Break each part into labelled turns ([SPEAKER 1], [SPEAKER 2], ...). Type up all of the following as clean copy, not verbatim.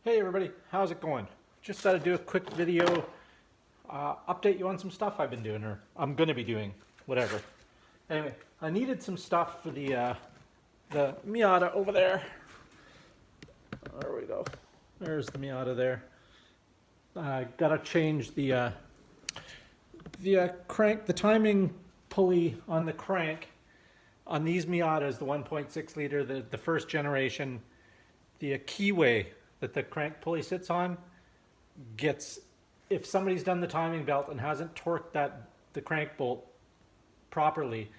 [SPEAKER 1] Hey everybody, how's it going? Just thought I'd do a quick video, update you on some stuff I've been doing, or I'm going to be doing, whatever. Anyway, I needed some stuff for the Miata over there. There we go. There's the Miata there. I gotta change the crank, the timing pulley on the crank on these Miatas, the 1.6 liter, the first generation, the keyway that the crank pulley sits on gets, if somebody's done the timing belt and hasn't torqued the crank bolt properly,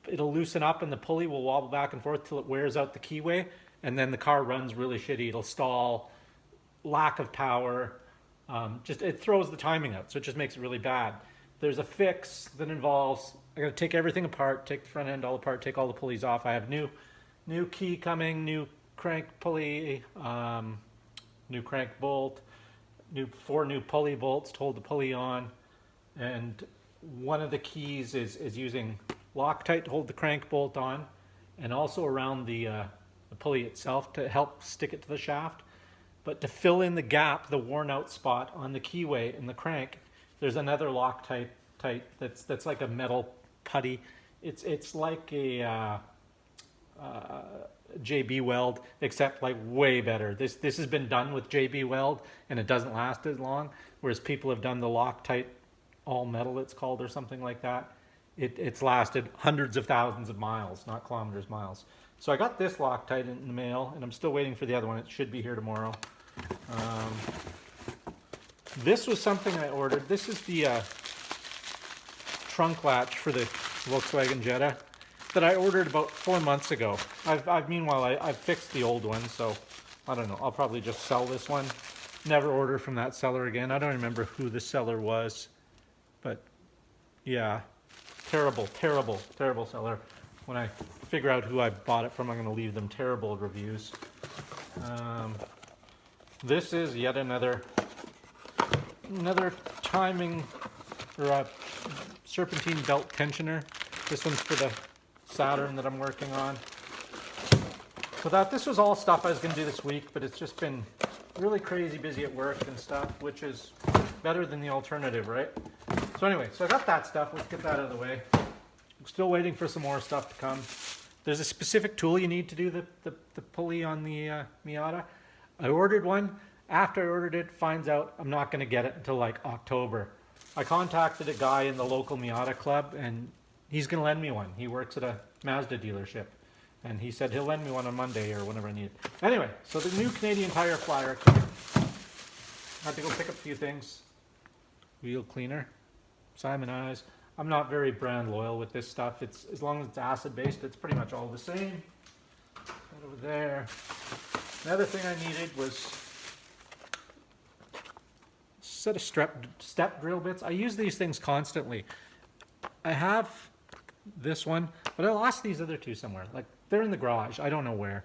[SPEAKER 1] it'll loosen up and the pulley will wobble back and forth till it wears out the keyway, and then the car runs really shitty. It'll stall, lack of power, just it throws the timing out, so it just makes it really bad. There's a fix that involves, I gotta take everything apart, take the front end all apart, take all the pulleys off. I have new key coming, new crank pulley, new crank bolt, four new pulley bolts to hold the pulley on, and one of the keys is using Loctite to hold the crank bolt on, and also around the pulley itself to help stick it to the shaft. But to fill in the gap, the worn out spot on the keyway and the crank, there's another Loctite that's like a metal putty. It's like a JB Weld, except like way better. This has been done with JB Weld and it doesn't last as long, whereas people have done the Loctite all metal, it's called, or something like that. It's lasted hundreds of thousands of miles, not kilometers, miles. So I got this Loctite in the mail and I'm still waiting for the other one. It should be here tomorrow. This was something I ordered. This is the trunk latch for the Volkswagen Jetta that I ordered about 4 months ago. Meanwhile, I've fixed the old one, so I don't know. I'll probably just sell this one. Never order from that seller again. I don't remember who the seller was, but yeah, terrible seller. When I figure out who I bought it from, I'm going to leave them terrible reviews. This is yet another timing or a serpentine belt tensioner. This one's for the Saturn that I'm working on. So this was all stuff I was going to do this week, but it's just been really crazy busy at work and stuff, which is better than the alternative, right? So anyway, so I got that stuff. Let's get that out of the way. I'm still waiting for some more stuff to come. There's a specific tool you need to do the pulley on the Miata. I ordered one. After I ordered it, finds out I'm not going to get it until like October. I contacted a guy in the local Miata club and he's going to lend me one. He works at a Mazda dealership and he said he'll lend me one on Monday or whenever I need it. Anyway, so the new Canadian Tire flyer came. I had to go pick up a few things. Wheel cleaner, Simon Eyes. I'm not very brand loyal with this stuff. It's, as long as it's acid based, it's pretty much all the same. That over there. Another thing I needed was a set of step drill bits. I use these things constantly. I have this one, but I lost these other two somewhere. Like, they're in the garage. I don't know where.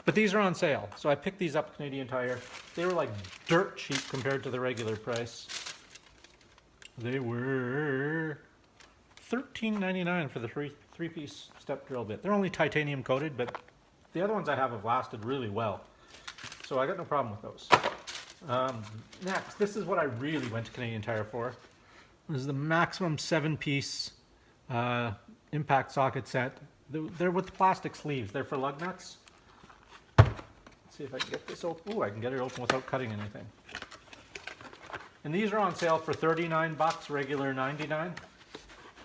[SPEAKER 1] But these are on sale. So I picked these up at Canadian Tire. They were like dirt cheap compared to the regular price. They were $13.99 for the three-piece step drill bit. They're only titanium coated, but the other ones I have lasted really well. So I got no problem with those. Next, this is what I really went to Canadian Tire for. This is the Maximum 7-piece impact socket set. They're with plastic sleeves. They're for lug nuts. Let's see if I can get this open. Ooh, I can get it open without cutting anything. And these are on sale for $39, regular $99.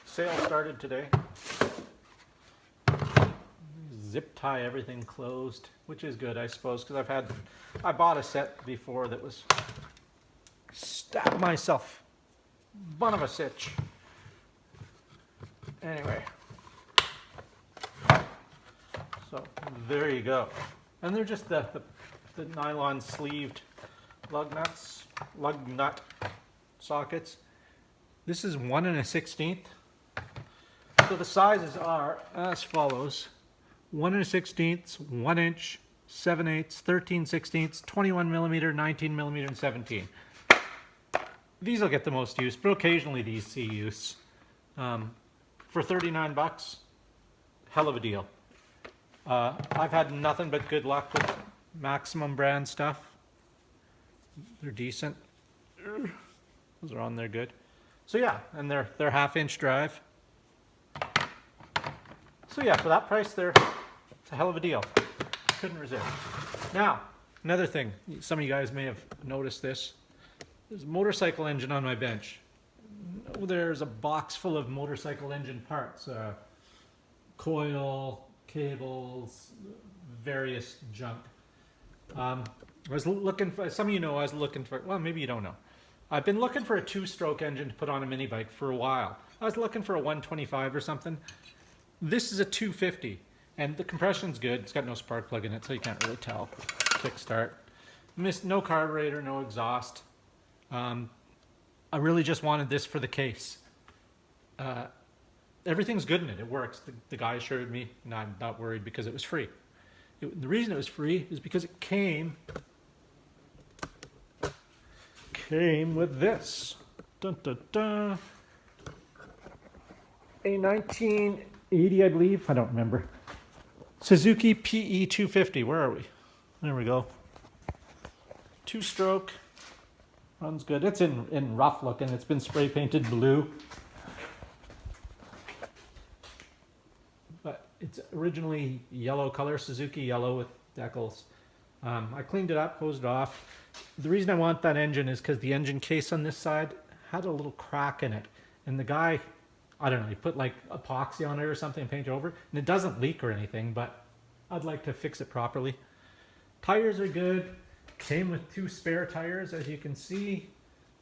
[SPEAKER 1] Sale started today. Zip tie everything closed, which is good, I suppose, because I bought a set before that was stabbed myself. Bun of a sitch. Anyway. So there you go. And they're just the nylon sleeved lug nut sockets. This is 1 1/16. So the sizes are as follows: 1 1/16, 1 inch, 7/8, 13/16, 21 millimeter, 19 millimeter, and 17. These will get the most use, but occasionally these see use. For $39, hell of a deal. I've had nothing but good luck with Maximum brand stuff. They're decent. Those are on there good. So yeah, and they're half-inch drive. So yeah, for that price, it's a hell of a deal. Couldn't resist. Now, another thing, some of you guys may have noticed this. There's a motorcycle engine on my bench. There's a box full of motorcycle engine parts. Coil, cables, various junk. I was looking for, some of you know I was looking for, well, maybe you don't know. I've been looking for a 2-stroke engine to put on a mini bike for a while. I was looking for a 125 or something. This is a 250, and the compression's good. It's got no spark plug in it, so you can't really tell. Kick start. No carburetor, no exhaust. I really just wanted this for the case. Everything's good in it. It works. The guy assured me, and I'm not worried because it was free. The reason it was free is because it came with this. Dun, dun, dun. A 1980, I believe. I don't remember. Suzuki PE 250. Where are we? There we go. 2-stroke. Runs good. It's in rough looking. It's been spray painted blue. But it's originally yellow color, Suzuki yellow with decals. I cleaned it up, hosed it off. The reason I want that engine is because the engine case on this side had a little crack in it. And the guy, I don't know, he put like epoxy on it or something and paint it over. And it doesn't leak or anything, but I'd like to fix it properly. Tires are good. Came with 2 spare tires, as you can see.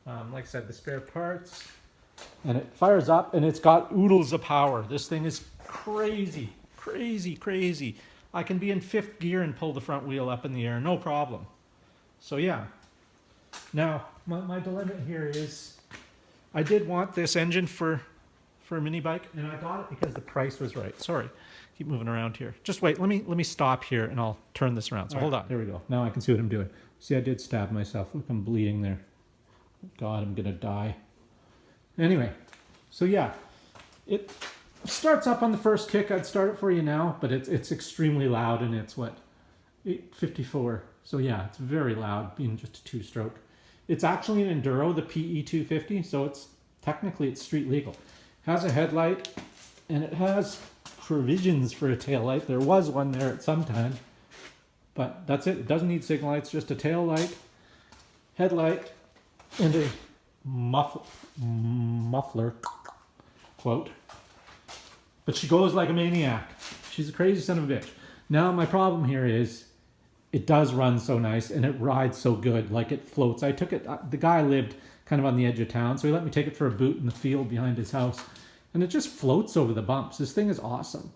[SPEAKER 1] Like I said, the spare parts. And it fires up, and it's got oodles of power. This thing is crazy, crazy, crazy. I can be in 5th gear and pull the front wheel up in the air, no problem. So yeah. Now, my dilemma here is, I did want this engine for a mini bike, and I got it because the price was right. Sorry, keep moving around here. Just wait, let me stop here, and I'll turn this around. So hold on. There we go. Now I can see what I'm doing. See, I did stab myself. Look, I'm bleeding there. God, I'm gonna die. Anyway, so yeah, it starts up on the first kick. I'd start it for you now, but it's extremely loud, and it's what, 854. So yeah, it's very loud, being just a 2-stroke. It's actually an Enduro, the PE 250, so it's technically street legal. Has a headlight, and it has provisions for a tail light. There was one there at some time, but that's it. It doesn't need signal lights, just a tail light, headlight, and a muffler, quote. But she goes like a maniac. She's a crazy son of a bitch. Now my problem here is, it does run so nice, and it rides so good, like it floats. I took it, the guy lived kind of on the edge of town, so he let me take it for a boot in the field behind his house, and it just floats over the bumps. This thing is awesome.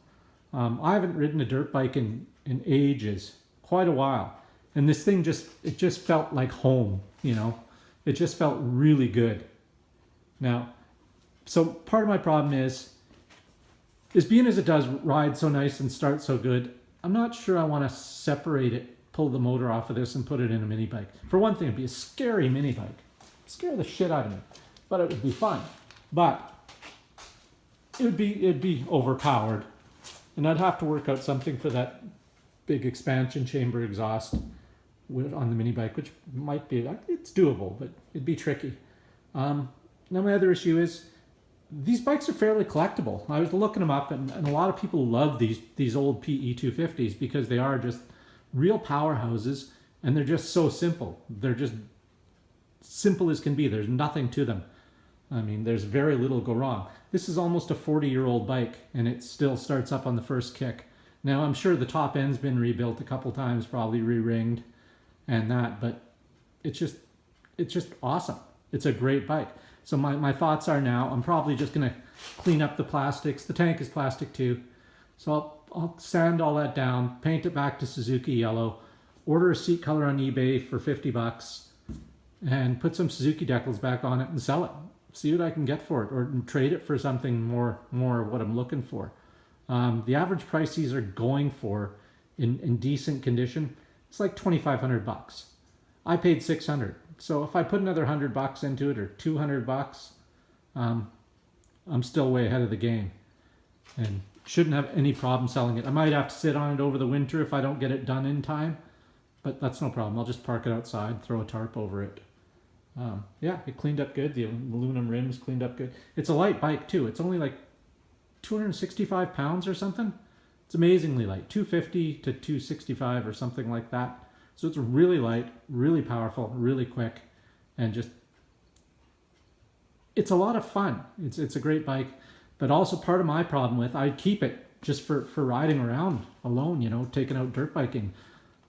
[SPEAKER 1] I haven't ridden a dirt bike in ages, quite a while, and this thing just felt like home, you know. It just felt really good. Now, so part of my problem is being as it does ride so nice and start so good, I'm not sure I want to separate it, pull the motor off of this and put it in a mini bike. For one thing, it'd be a scary mini bike. It'd scare the shit out of me, but it would be fun. But it'd be overpowered, and I'd have to work out something for that big expansion chamber exhaust on the mini bike, which might be, it's doable, but it'd be tricky. Now my other issue is, these bikes are fairly collectible. I was looking them up, and a lot of people love these old PE 250s because they are just real powerhouses, and they're just so simple. They're just simple as can be. There's nothing to them. I mean, there's very little go wrong. This is almost a 40-year-old bike, and it still starts up on the first kick. Now, I'm sure the top end's been rebuilt a couple times, probably re-ringed and that, but it's just awesome. It's a great bike. So my thoughts are now, I'm probably just going to clean up the plastics. The tank is plastic too. So I'll sand all that down, paint it back to Suzuki yellow, order a seat color on eBay for $50, and put some Suzuki decals back on it and sell it. See what I can get for it, or trade it for something more of what I'm looking for. The average price these are going for in decent condition, it's like $2,500. I paid $600. So if I put another $100 into it, or $200, I'm still way ahead of the game, and shouldn't have any problem selling it. I might have to sit on it over the winter if I don't get it done in time, but that's no problem. I'll just park it outside, throw a tarp over it. Yeah, it cleaned up good. The aluminum rims cleaned up good. It's a light bike too. It's only like 265 pounds or something. It's amazingly light, 250 to 265 or something like that. So it's really light, really powerful, really quick, and just, it's a lot of fun. It's a great bike, but also part of my problem with, I'd keep it just for riding around alone, you know, taking out dirt biking.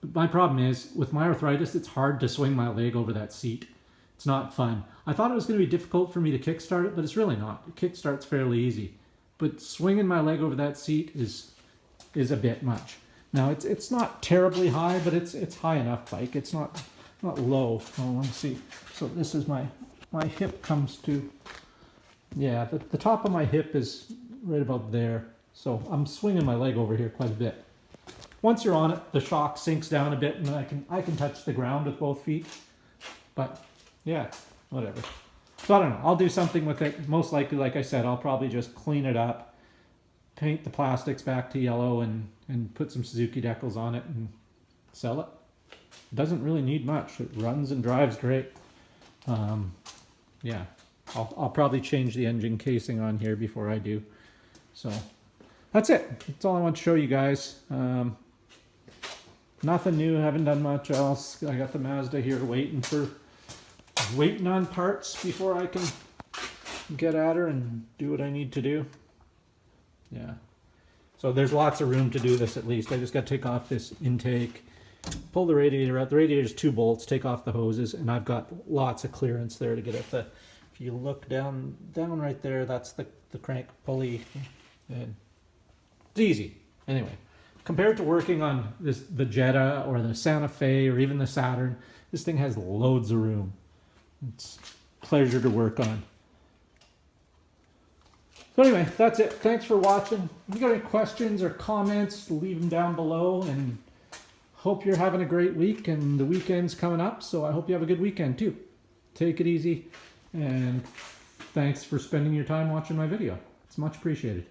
[SPEAKER 1] But my problem is, with my arthritis, it's hard to swing my leg over that seat. It's not fun. I thought it was going to be difficult for me to kickstart it, but it's really not. It kickstart's fairly easy. But swinging my leg over that seat is a bit much. Now it's not terribly high, but it's high enough bike. It's not low. Oh, let me see. So this is my hip comes to, yeah, the top of my hip is right about there. So I'm swinging my leg over here quite a bit. Once you're on it, the shock sinks down a bit, and I can touch the ground with both feet. But yeah, whatever. So I don't know. I'll do something with it. Most likely, like I said, I'll probably just clean it up, paint the plastics back to yellow, and put some Suzuki decals on it and sell it. It doesn't really need much. It runs and drives great. Yeah, I'll probably change the engine casing on here before I do. So that's it. That's all I want to show you guys. Nothing new. Haven't done much else. I got the Mazda here waiting on parts before I can get at her and do what I need to do. Yeah. So there's lots of room to do this at least. I just got to take off this intake, pull the radiator out. The radiator's 2 bolts, take off the hoses, and I've got lots of clearance there to get at the, if you look down right there, that's the crank pulley. And it's easy. Anyway, compared to working on the Jetta or the Santa Fe or even the Saturn, this thing has loads of room. It's a pleasure to work on. So anyway, that's it. Thanks for watching. If you got any questions or comments, leave them down below, and hope you're having a great week, and the weekend's coming up, so I hope you have a good weekend too. Take it easy, and thanks for spending your time watching my video. It's much appreciated.